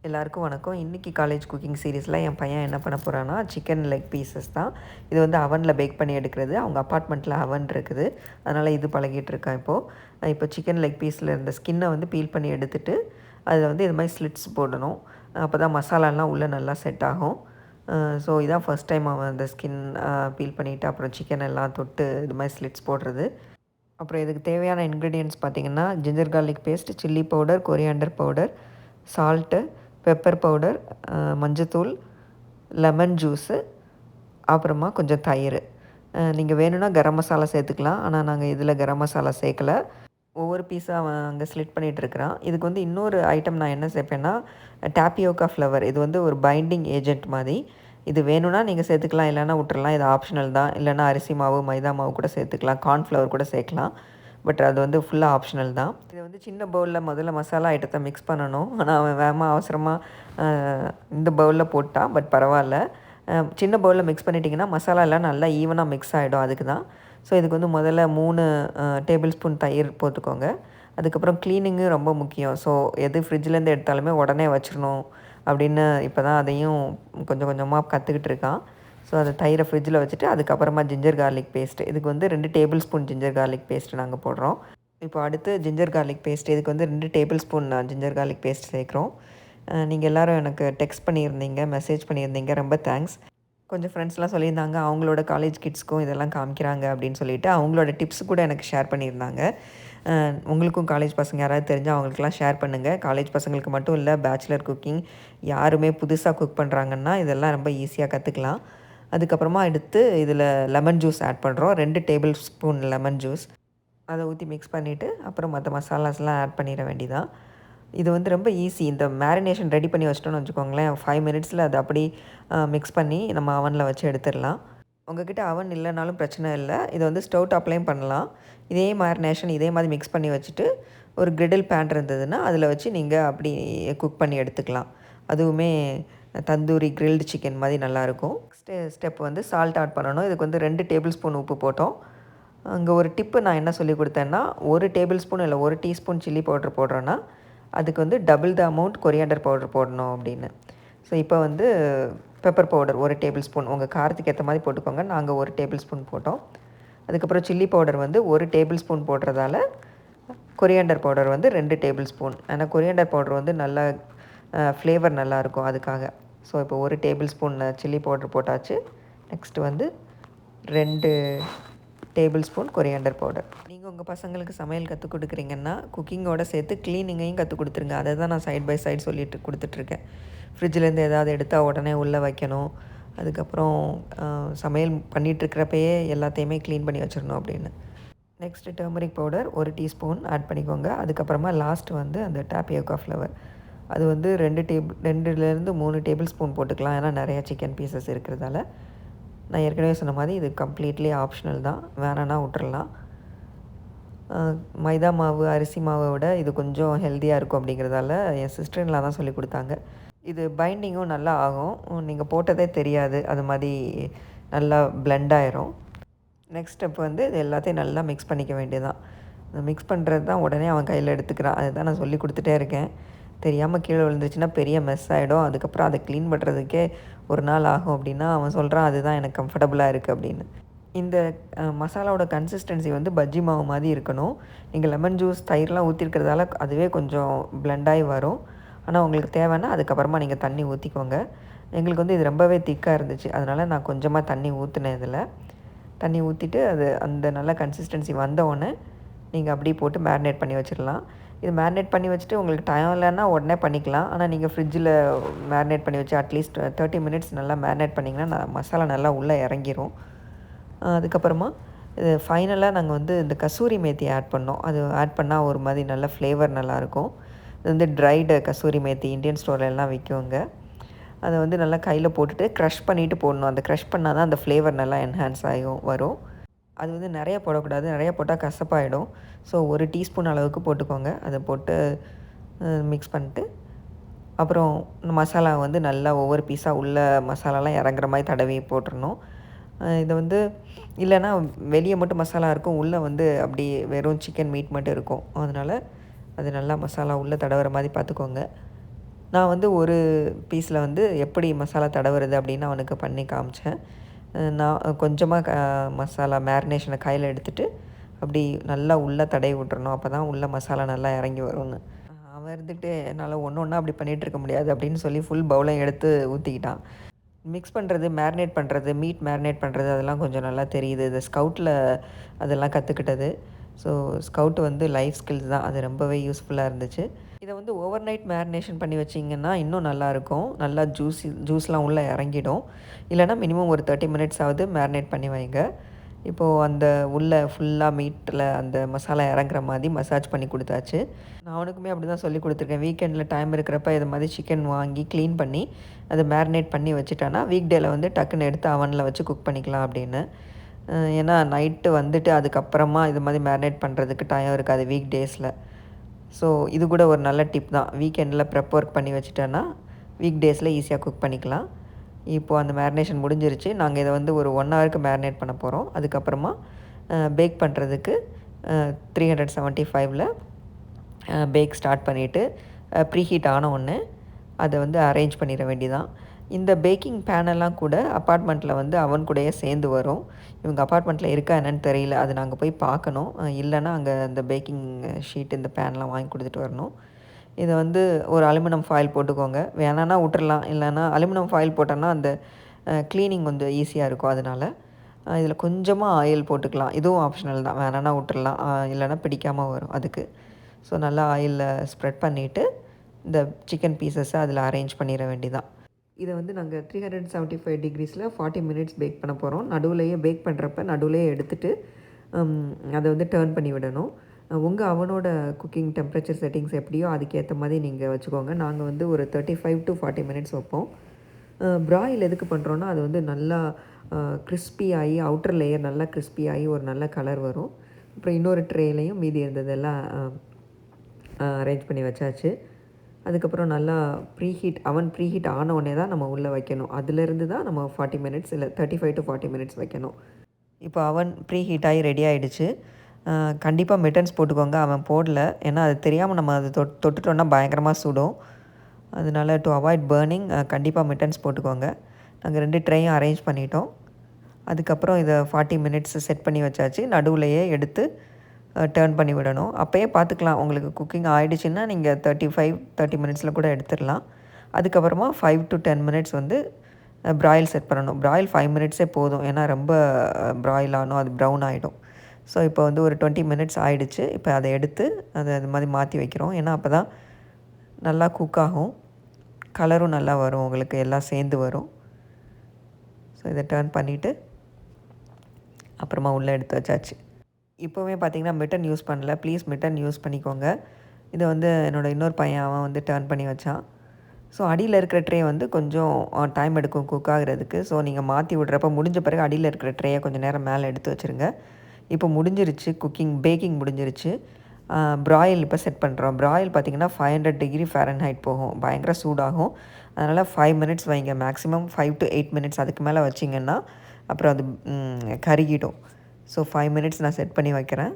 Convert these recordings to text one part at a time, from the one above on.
எல்லாருக்கும் வணக்கம். இன்றைக்கி காலேஜ் குக்கிங் சீரீஸில் என் பையன் என்ன பண்ண போகிறான்னா சிக்கன் லெக் பீசஸ் தான். இது வந்து அவனில் பேக் பண்ணி எடுக்கிறது. அவங்க அப்பார்ட்மெண்ட்டில் அவன் இருக்குது, அதனால் இது பழகிட்டு இருக்கான். இப்போ சிக்கன் லெக் பீஸில் இருந்த ஸ்கின்னை வந்து பீல் பண்ணி எடுத்துகிட்டு அதில் வந்து இது மாதிரி ஸ்லிட்ஸ் போடணும். அப்போ தான் மசாலாலாம் உள்ளே நல்லா செட் ஆகும். ஸோ இதான் ஃபஸ்ட் டைம் அவன் அந்த ஸ்கின் பீல் பண்ணிவிட்டு அப்புறம் சிக்கன் எல்லாம் தொட்டு இது மாதிரி ஸ்லிட்ஸ் போடுறது. அப்புறம் இதுக்கு தேவையான இன்க்ரீடியன்ட்ஸ் பார்த்திங்கன்னா ginger garlic paste, chilli powder, coriander powder, salt, pepper powder, மஞ்சத்தூள், லெமன் ஜூஸு, அப்புறமா கொஞ்சம் தயிர். நீங்கள் வேணும்னா கரம் மசாலா சேர்த்துக்கலாம், ஆனால் நாங்கள் இதில் கரம் மசாலா சேர்க்கலை. ஒவ்வொரு பீஸாக அவன் அங்கே ஸ்லிட் பண்ணிகிட்ருக்கிறான். இதுக்கு வந்து இன்னொரு ஐட்டம் நான் என்ன சேர்ப்பேன்னா டாப்பியோக்கா ஃப்ளவர். இது வந்து ஒரு பைண்டிங் ஏஜென்ட் மாதிரி. இது வேணும்னா நீங்கள் சேர்த்துக்கலாம், இல்லைனா விட்டுறலாம். இது ஆப்ஷனல் தான். இல்லைனா அரிசி மாவு, மைதா மாவு கூட சேர்த்துக்கலாம், கார்ன்ஃப்ளவர் கூட சேர்க்கலாம். பட் அது வந்து ஃபுல்லாக ஆப்ஷனல் தான். இது வந்து சின்ன பவுலில் முதல்ல மசாலா ஐட்டத்தை மிக்ஸ் பண்ணணும். ஆனால் அவன் வேகமாக அவசரமாக இந்த பவுலில் போட்டான். பட் பரவாயில்ல, சின்ன பவுலில் மிக்ஸ் பண்ணிட்டிங்கன்னா மசாலா எல்லாம் நல்லா ஈவனாக மிக்ஸ் ஆகிடும். அதுக்கு தான். ஸோ இதுக்கு வந்து முதல்ல 3 டேபிள் ஸ்பூன் தயிர் போட்டுக்கோங்க. அதுக்கப்புறம் க்ளீனிங்கும் ரொம்ப முக்கியம். ஸோ எது ஃப்ரிட்ஜ்லேருந்து எடுத்தாலுமே உடனே வச்சிடணும் அப்படின்னு இப்போ தான் அதையும் கொஞ்சம் கொஞ்சமாக கற்றுக்கிட்டு இருக்கான். ஸோ அதை தயிரை ஃப்ரிட்ஜில் வச்சுட்டு அதுக்கப்புறமா ஜிஞ்சர் கார்லிக் பேஸ்ட்டு, இதுக்கு வந்து 2 tablespoon ginger garlic paste நாங்கள் போடுறோம். இப்போ அடுத்து ஜிஞ்சர் கார்லிக் பேஸ்ட், இதுக்கு வந்து 2 tablespoon ginger garlic paste சேர்க்குறோம். நீங்கள் எல்லோரும் எனக்கு டெக்ஸ்ட் பண்ணியிருந்தீங்க, மெசேஜ் பண்ணியிருந்தீங்க, ரொம்ப தேங்க்ஸ். கொஞ்சம் ஃப்ரெண்ட்ஸ்லாம் சொல்லியிருந்தாங்க அவங்களோட காலேஜ் கிட்ஸ்க்கும் இதெல்லாம் காமிக்கிறாங்க அப்படின்னு சொல்லிட்டு அவங்களோட டிப்ஸ் கூட எனக்கு ஷேர் பண்ணியிருந்தாங்க. உங்களுக்கும் காலேஜ் பசங்க யாராவது தெரிஞ்சால் அவங்களுக்குலாம் ஷேர் பண்ணுங்கள். காலேஜ் பசங்களுக்கு மட்டும் இல்லை, பேச்சுலர் குக்கிங் யாருமே புதுசாக குக் பண்ணுறாங்கன்னா இதெல்லாம் ரொம்ப ஈஸியாக கற்றுக்கலாம். அதுக்கப்புறமா எடுத்து இதில் லெமன் ஜூஸ் ஆட் பண்ணுறோம். 2 டேபிள் ஸ்பூன் லெமன் ஜூஸ் அதை ஊற்றி மிக்ஸ் பண்ணிவிட்டு அப்புறம் மற்ற மசாலாஸ்லாம் ஆட் பண்ணிட வேண்டியதான். இது வந்து ரொம்ப ஈஸி. இந்த மேரினேஷன் ரெடி பண்ணி வச்சிட்டோன்னு வச்சுக்கோங்களேன், 5 மினிட்ஸில் அதை அப்படி மிக்ஸ் பண்ணி நம்ம அவனில் வச்சு எடுத்துடலாம். உங்கள்கிட்ட அவன் இல்லைனாலும் பிரச்சனை இல்லை, இதை வந்து ஸ்டவ் டாப்லேயும் பண்ணலாம். இதே மேரினேஷன் இதே மாதிரி மிக்ஸ் பண்ணி வச்சுட்டு ஒரு கிரிடில் பேன் இருந்ததுன்னா அதில் வச்சு நீங்கள் அப்படி குக் பண்ணி எடுத்துக்கலாம். அதுவுமே தந்தூரி கிரில்டு சிக்கன் மாதிரி நல்லாயிருக்கும். நெக்ஸ்ட்டு ஸ்டெப் வந்து சால்ட் ஆட் பண்ணணும். இதுக்கு வந்து 2 டேபிள் ஸ்பூன் உப்பு போட்டோம். அங்கே ஒரு டிப்பு நான் என்ன சொல்லி கொடுத்தேன்னா 1 டேபிள் ஸ்பூன் இல்லை 1 டீஸ்பூன் சில்லி பவுடர் போடுறோன்னா அதுக்கு வந்து double the amount coriander powder போடணும் அப்படின்னு. ஸோ இப்போ வந்து பெப்பர் பவுடர் 1 டேபிள் ஸ்பூன் உங்கள் காரத்துக்கு ஏற்ற மாதிரி போட்டுக்கோங்க. நாங்கள் 1 டேபிள் ஸ்பூன் போட்டோம். அதுக்கப்புறம் சில்லி பவுடர் வந்து 1 டேபிள் ஸ்பூன் போடுறதால கொரியாண்டர் பவுடர் வந்து 2 டேபிள் ஸ்பூன். ஏன்னா கொரியாண்டர் பவுடர் வந்து நல்லா ஃப்ளேவர் நல்லாயிருக்கும் அதுக்காக. ஸோ இப்போ 1 டேபிள் ஸ்பூன் சில்லி பவுடர் போட்டாச்சு. நெக்ஸ்ட்டு வந்து 2 டேபிள் ஸ்பூன் கொரியாண்டர் பவுடர். நீங்கள் உங்கள் பசங்களுக்கு சமையல் கற்றுக் கொடுக்குறீங்கன்னா குக்கிங்கோடு சேர்த்து க்ளீனிங்கையும் கற்றுக் கொடுத்துருங்க. அதை தான் நான் சைட் பை சைடு சொல்லிட்டு கொடுத்துட்ருக்கேன். ஃப்ரிட்ஜிலேருந்து எதாவது எடுத்தால் உடனே உள்ளே வைக்கணும். அதுக்கப்புறம் சமையல் பண்ணிகிட்ருக்கிறப்பயே எல்லாத்தையுமே க்ளீன் பண்ணி வச்சிடணும் அப்படின்னு. Next turmeric powder 1 teaspoon add பண்ணிக்கோங்க. அதுக்கப்புறமா லாஸ்ட் வந்து அந்த டாப்பியோக்கா ஃப்ளவர், அது வந்து 2லேருந்து 3 டேபிள் ஸ்பூன் போட்டுக்கலாம். ஏன்னா நிறையா சிக்கன் பீசஸ் இருக்கிறதால. நான் ஏற்கனவே சொன்ன மாதிரி இது கம்ப்ளீட்லி ஆப்ஷனல் தான், வேணான்னா விட்டுறலாம். மைதா மாவு அரிசி மாவை விட இது கொஞ்சம் ஹெல்த்தியாக இருக்கும் அப்படிங்கிறதால என் சிஸ்டர்லாம் தான் சொல்லி கொடுத்தாங்க. இது பைண்டிங்கும் நல்லா ஆகும், நீங்கள் போட்டதே தெரியாது, அது மாதிரி நல்லா பிளெண்ட் ஆயிரும். நெக்ஸ்ட் ஸ்டெப் வந்து இது எல்லாத்தையும் நல்லா மிக்ஸ் பண்ணிக்க வேண்டியதான். மிக்ஸ் பண்ணுறது தான் உடனே அவன் கையில் எடுத்துக்கிறான். அதுதான் நான் சொல்லி கொடுத்துட்டே இருக்கேன். தெரியாமல் கீழே விழுந்துச்சுன்னா பெரிய மெஸ் ஆகிடும். அதுக்கப்புறம் அதை க்ளீன் பண்ணுறதுக்கே ஒரு நாள் ஆகும் அப்படின்னா அவன் சொல்கிறான் அதுதான் எனக்கு கம்ஃபர்டபுளாக இருக்குது அப்படின்னு. இந்த மசாலாவோட கன்சிஸ்டன்சி வந்து பஜ்ஜி மாவு மாதிரி இருக்கணும். நீங்கள் லெமன் ஜூஸ் தயிர்லாம் ஊற்றிருக்கிறதால அதுவே கொஞ்சம் பிளெண்டாகி வரும். ஆனால் உங்களுக்கு தேவைன்னா அதுக்கப்புறமா நீங்கள் தண்ணி ஊற்றிக்கோங்க. எங்களுக்கு வந்து இது ரொம்பவே திக்காக இருந்துச்சு, அதனால் நான் கொஞ்சமாக தண்ணி ஊற்றினேன். இதில் தண்ணி ஊற்றிட்டு அது அந்த நல்ல கன்சிஸ்டன்சி வந்தவுடனே நீங்கள் அப்படியே போட்டு மேரினேட் பண்ணி வச்சிடலாம். இது மேரினேட் பண்ணி வச்சுட்டு உங்களுக்கு டைம் இல்லைன்னா உடனே பண்ணிக்கலாம். ஆனால் நீங்கள் ஃப்ரிட்ஜில் மேரினேட் பண்ணி வச்சு அட்லீஸ்ட் 30 மினிட்ஸ் நல்லா மேரினேட் பண்ணிங்கன்னா மசாலா நல்லா உள்ளே இறங்கிரும். அதுக்கப்புறமா இது ஃபைனலாக நாங்கள் வந்து இந்த கசூரி மேத்தி ஆட் பண்ணோம். அது ஆட் பண்ணால் ஒரு மாதிரி நல்ல ஃப்ளேவர் நல்லாயிருக்கும். இது வந்து ட்ரைடு கசூரி மேத்தி இந்தியன் ஸ்டோரில் எல்லாம் விற்குங்க. அதை வந்து நல்லா கையில் போட்டுட்டு க்ரஷ் பண்ணிவிட்டு போடணும். அந்த க்ரஷ் பண்ணால் தான் அந்த ஃப்ளேவர் நல்லா என்ஹான்ஸ் ஆகும் வரும். அது வந்து நிறைய போடக்கூடாது, நிறைய போட்டால் கசப்பாயிடும். ஸோ 1 டீஸ்பூன் அளவுக்கு போட்டுக்கோங்க. அதை போட்டு மிக்ஸ் பண்ணிட்டு அப்புறம் மசாலா வந்து நல்லா ஒவ்வொரு பீஸாக உள்ள மசாலாலாம் இறங்குற மாதிரி தடவி போட்டுடணும். இதை வந்து இல்லைன்னா வெளியே மட்டும் மசாலா இருக்கும், உள்ளே வந்து அப்படி வெறும் சிக்கன் மீட் மட்டும் இருக்கும். அதனால் அது நல்லா மசாலா உள்ளே தடவுற மாதிரி பார்த்துக்கோங்க. நான் வந்து ஒரு பீஸில் வந்து எப்படி மசாலா தடவுறது அப்படின்னு அவனுக்கு பண்ணி காமிச்சேன். நான் கொஞ்சமாக மசாலா மேரினேஷனை கையில் எடுத்துகிட்டு அப்படி நல்லா உள்ளே தடவி விட்டுறணும். அப்போ தான் உள்ளே மசாலா நல்லா இறங்கி வரும்னு. அவன் இருந்துக்கிட்டு என்னால் ஒன்று ஒன்றா அப்படி பண்ணிகிட்ருக்க முடியாது அப்படின்னு சொல்லி ஃபுல் பவுலையும் எடுத்து ஊற்றிக்கிட்டான். மிக்ஸ் பண்ணுறது, மேரினேட் பண்ணுறது, மீட் மேரினேட் பண்ணுறது அதெல்லாம் கொஞ்சம் நல்லா தெரியுது. இது ஸ்கவுட்டில் அதெல்லாம் கற்றுக்கிட்டது. ஸோ ஸ்கவுட் வந்து லைஃப் ஸ்கில்ஸ் தான். அது ரொம்பவே யூஸ்ஃபுல்லாக இருந்துச்சு. இதை வந்து ஓவர் நைட் மேரினேஷன் பண்ணி வச்சிங்கன்னா இன்னும் நல்லாயிருக்கும். நல்லா ஜூஸ்லாம் உள்ளே இறங்கிடும். இல்லைனா மினிமம் ஒரு 30 மினிட்ஸ் ஆவது மேரினேட் பண்ணி வைங்க. இப்போது அந்த உள்ளே ஃபுல்லாக மீட்டில் அந்த மசாலா இறங்குற மாதிரி மசாஜ் பண்ணி கொடுத்தாச்சு. நான் அவனுக்குமே அப்படி தான் சொல்லி கொடுத்துருக்கேன். வீக்கெண்டில் டைம் இருக்கிறப்ப இது மாதிரி சிக்கன் வாங்கி க்ளீன் பண்ணி அதை மேரினேட் பண்ணி வச்சுட்டானா வீக் டேயில் வந்து டக்குன்னு எடுத்து அவனில் வச்சு குக் பண்ணிக்கலாம் அப்படின்னு. ஏன்னா நைட்டு வந்துட்டு அதுக்கப்புறமா இது மாதிரி மேரினேட் பண்ணுறதுக்கு டைம் இருக்காது வீக் டேஸில். ஸோ இது கூட ஒரு நல்ல டிப் தான். வீக்கெண்டில் ப்ரெப் ஒர்க் பண்ணி வச்சுட்டோன்னா வீக் டேஸில் ஈஸியாக குக் பண்ணிக்கலாம். இப்போது அந்த மேரினேஷன் முடிஞ்சிருச்சு. நாங்கள் இதை வந்து ஒரு 1 ஹவருக்கு மேரினேட் பண்ண போகிறோம். அதுக்கப்புறமா பேக் பண்ணுறதுக்கு 375ல் பேக் ஸ்டார்ட் பண்ணிவிட்டு ப்ரீஹீட் ஆன உடனே அதை வந்து அரேஞ்ச் பண்ணிட வேண்டியதான். இந்த பேக்கிங் பேனெல்லாம் கூட அப்பார்ட்மெண்ட்டில் வந்து அவன் கூடயே சேர்ந்து வரும். இவங்க அப்பார்ட்மெண்ட்டில் இருக்கா என்னன்னு தெரியல. அது நாங்கள் போய் பார்க்கணும். இல்லைன்னா அங்கே அந்த பேக்கிங் ஷீட் இந்த பேன்லாம் வாங்கி கொடுத்துட்டு வரணும். இதை வந்து ஒரு அலுமினியம் ஃபாயில் போட்டுக்கோங்க. வேணான்னா விட்டுறலாம். இல்லைன்னா அலுமினியம் ஃபாயில் போட்டோன்னா அந்த க்ளீனிங் கொஞ்சம் ஈஸியாக இருக்கும். அதனால் இதில் கொஞ்சமாக ஆயில் போட்டுக்கலாம். இதுவும் ஆப்ஷனல் தான். வேணான்னா விட்டுறலாம். இல்லைன்னா பிடிக்காமல் வரும் அதுக்கு. ஸோ நல்லா ஆயிலில் ஸ்ப்ரெட் பண்ணிவிட்டு இந்த சிக்கன் பீசஸை அதில் அரேஞ்ச் பண்ணிட வேண்டியதான். இதை வந்து நாங்கள் 375 டிகிரிஸில் 40 மினிட்ஸ் பேக் பண்ண போகிறோம். நடுவுலையே பேக் பண்ணுறப்ப நடுவுலையே எடுத்துகிட்டு அதை வந்து டர்ன் பண்ணி விடணும். உங்கள் அவனோட குக்கிங் டெம்பரேச்சர் செட்டிங்ஸ் எப்படியோ அதுக்கேற்ற மாதிரி நீங்கள் வச்சுக்கோங்க. நாங்கள் வந்து ஒரு 35 to 40 மினிட்ஸ் வைப்போம். ப்ராயில் எதுக்கு பண்ணுறோன்னா அது வந்து நல்லா கிறிஸ்பி ஆகி அவுட்டர் லேயர் நல்லா கிறிஸ்பி ஆகி ஒரு நல்ல கலர் வரும். அப்புறம் இன்னொரு ட்ரேலையும் மீதி இருந்ததெல்லாம் அரேஞ்ச் பண்ணி வச்சாச்சு. அதுக்கப்புறம் நல்லா ப்ரீஹீட் ஆன உடனே தான் நம்ம உள்ளே வைக்கணும். அதிலேருந்து தான் நம்ம 40 மினிட்ஸ் இல்லை 35 to 40 மினிட்ஸ் வைக்கணும். இப்போ அவன் ப்ரீஹீட் ஆகி ரெடி ஆகிடுச்சு. கண்டிப்பாக மிட்டன்ஸ் போட்டுக்கோங்க. அவன் போடல. ஏன்னா அது தெரியாமல் நம்ம அது தொட்டுட்டோன்னா பயங்கரமாக சுடும். அதனால டு அவாய்ட் பர்னிங் கண்டிப்பாக மிட்டன்ஸ் போட்டுக்கோங்க. நாங்கள் 2 ட்ரேயும் அரேஞ்ச் பண்ணிட்டோம். அதுக்கப்புறம் இதை 40 மினிட்ஸ் செட் பண்ணி வச்சாச்சு. நடுவுலையே எடுத்து டர்ன் பண்ணி விடணும். அப்போயே பார்த்துக்கலாம். உங்களுக்கு குக்கிங் ஆகிடுச்சின்னா நீங்கள் 30 மினிட்ஸில் கூட எடுத்துடலாம். அதுக்கப்புறமா 5 to 10 மினிட்ஸ் வந்து ப்ராயில் செட் பண்ணணும். ப்ராயில் 5 மினிட்ஸே போதும். ஏன்னா ரொம்ப ப்ராயில் ஆனும் அது ப்ரௌன் ஆகிடும். ஸோ இப்போ வந்து ஒரு 20 மினிட்ஸ் ஆகிடுச்சு. இப்போ அதை எடுத்து அதை அது மாதிரி மாற்றி வைக்கிறோம். ஏன்னா அப்போ தான் நல்லா குக் ஆகும். கலரும் நல்லா வரும். உங்களுக்கு எல்லாம் சேர்ந்து வரும். ஸோ இதை டர்ன் பண்ணிவிட்டு அப்புறமா உள்ளே எடுத்து வச்சாச்சு. இப்போவே பார்த்திங்கன்னா மிட்டன் யூஸ் பண்ணல. ப்ளீஸ் மிட்டன் யூஸ் பண்ணிக்கோங்க. இதை வந்து என்னோடய இன்னொரு பையன் அவன் வந்து டர்ன் பண்ணி வச்சான். ஸோ அடியில் இருக்கிற ட்ரே வந்து கொஞ்சம் டைம் எடுக்கும் குக் ஆகிறதுக்கு. ஸோ நீங்கள் மாற்றி விட்றப்ப முடிஞ்ச பிறகு அடியில் இருக்கிற ட்ரேயை கொஞ்சம் நேரம் மேலே எடுத்து வச்சுருங்க. இப்போ முடிஞ்சிருச்சு பேக்கிங் முடிஞ்சிருச்சு. ப்ராயில் இப்போ செட் பண்ணுறோம். ப்ராயில் பார்த்திங்கன்னா 500 டிகிரி ஃபாரன்ஹைட் போகும். பயங்கர சூடாகும். அதனால் 5 மினிட்ஸ் வைங்க. மேக்ஸிமம் 5 to 8 மினிட்ஸ் அதுக்கு மேலே வச்சிங்கன்னா அப்புறம் அது கருகிடும். ஸோ 5 மினிட்ஸ் நான் செட் பண்ணி வைக்கிறேன்.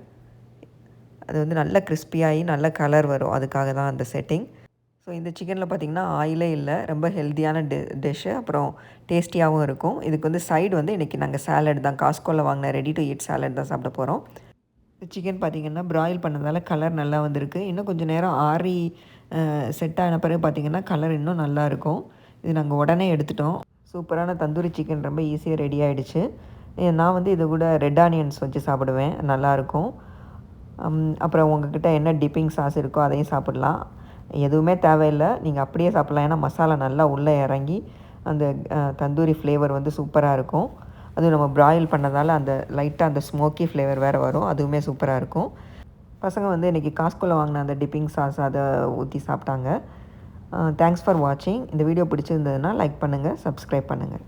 அது வந்து நல்லா கிறிஸ்பியாகி நல்ல கலர் வரும். அதுக்காக தான் அந்த செட்டிங். ஸோ இந்த சிக்கனில் பார்த்திங்கன்னா ஆயிலே இல்லை. ரொம்ப ஹெல்த்தியான டிஷ்ஷு. அப்புறம் டேஸ்டியாகவும் இருக்கும். இதுக்கு வந்து சைடு வந்து இன்றைக்கி நாங்கள் சாலட் தான் காஸ்கோவில் வாங்கின ரெடி டு ஈட் சாலட் தான் சாப்பிட போகிறோம். சிக்கன் பார்த்திங்கன்னா ப்ராயில் பண்ணதால் கலர் நல்லா வந்திருக்கு. இன்னும் கொஞ்சம் நேரம் ஆறி செட் ஆன பிறகு பார்த்திங்கன்னா கலர் இன்னும் நல்லாயிருக்கும். இது நாங்கள் உடனே எடுத்துட்டோம். சூப்பரான தந்தூரி சிக்கன் ரொம்ப ஈஸியாக ரெடி ஆகிடுச்சு. நான் வந்து இது கூட ரெட் ஆனியன்ஸ் வச்சு சாப்பிடுவேன். நல்லாயிருக்கும். அப்புறம் உங்கள்கிட்ட என்ன டிப்பிங் சாஸ் இருக்கோ அதையும் சாப்பிட்லாம். எதுவுமே தேவையில்லை. நீங்கள் அப்படியே சாப்பிட்லாம். ஏன்னா மசாலா நல்லா உள்ளே இறங்கி அந்த தந்தூரி ஃப்ளேவர் வந்து சூப்பராக இருக்கும். அதுவும் நம்ம ப்ராயில் பண்ணதால் அந்த லைட்டாக அந்த ஸ்மோக்கி ஃப்ளேவர் வேறு வரும். அதுவுமே சூப்பராக இருக்கும். பசங்க வந்து இன்றைக்கி காஸ்கோவில் வாங்கின அந்த டிப்பிங் சாஸ் அதை ஊற்றி சாப்பிட்டாங்க. தேங்க்ஸ் ஃபார் வாட்சிங். இந்த வீடியோ பிடிச்சிருந்ததுன்னா லைக் பண்ணுங்கள், சப்ஸ்கிரைப் பண்ணுங்கள்.